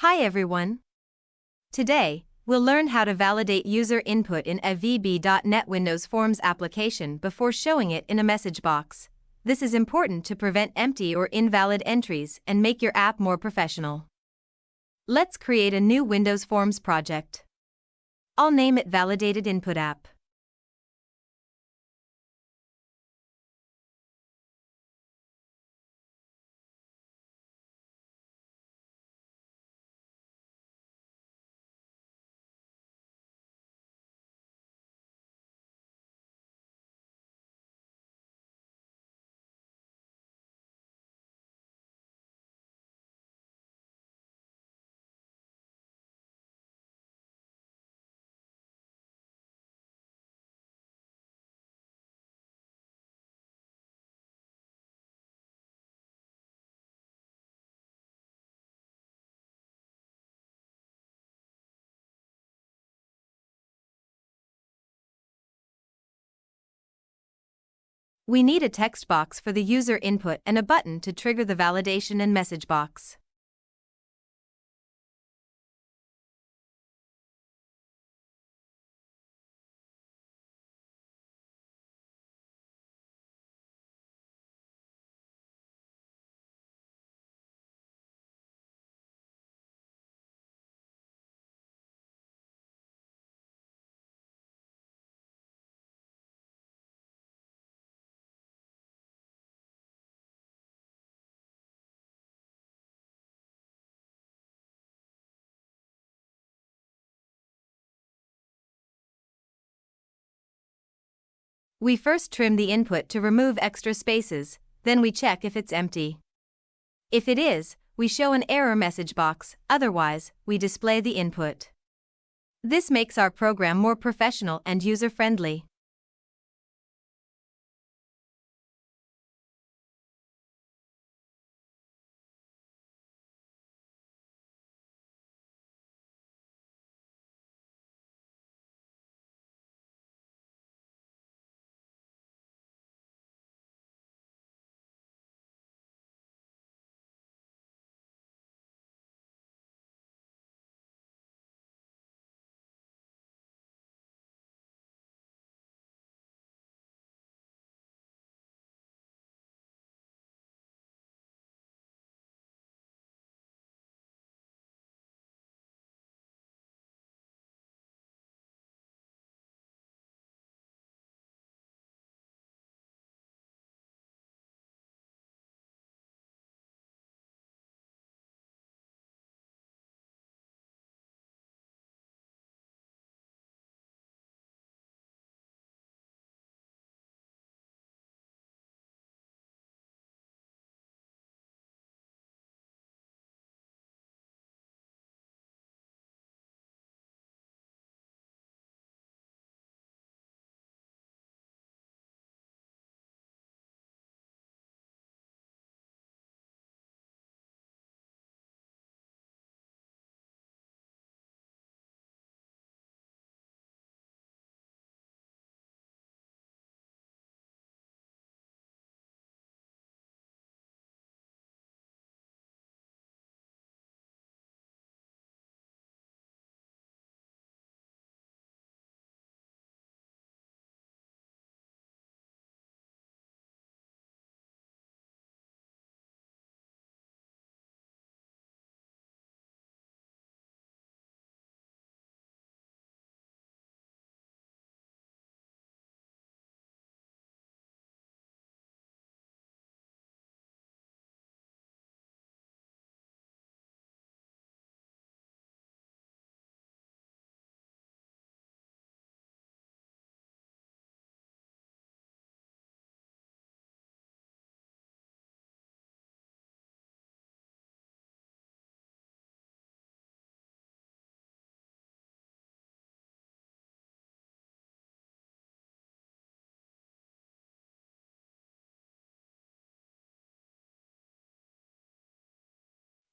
Hi everyone. Today, we'll learn how to validate user input in a VB.NET Windows Forms application before showing it in a message box. This is important to prevent empty or invalid entries and make your app more professional. Let's create a new Windows Forms project. I'll name it Validated Input App. We need a text box for the user input and a button to trigger the validation and message box. We first trim the input to remove extra spaces, then we check if it's empty. If it is, we show an error message box, otherwise, we display the input. This makes our program more professional and user-friendly.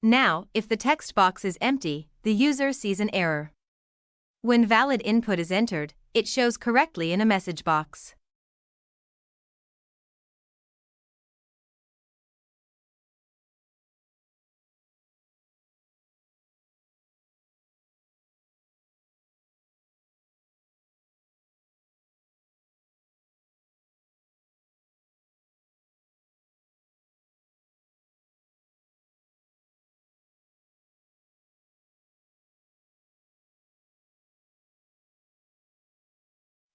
Now, if the text box is empty, the user sees an error. When valid input is entered, it shows correctly in a message box.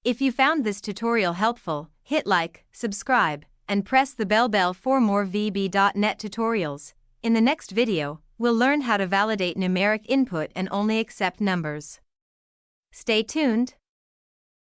If you found this tutorial helpful, hit like, subscribe, and press the bell for more VB.NET tutorials. In the next video, we'll learn how to validate numeric input and only accept numbers. Stay tuned.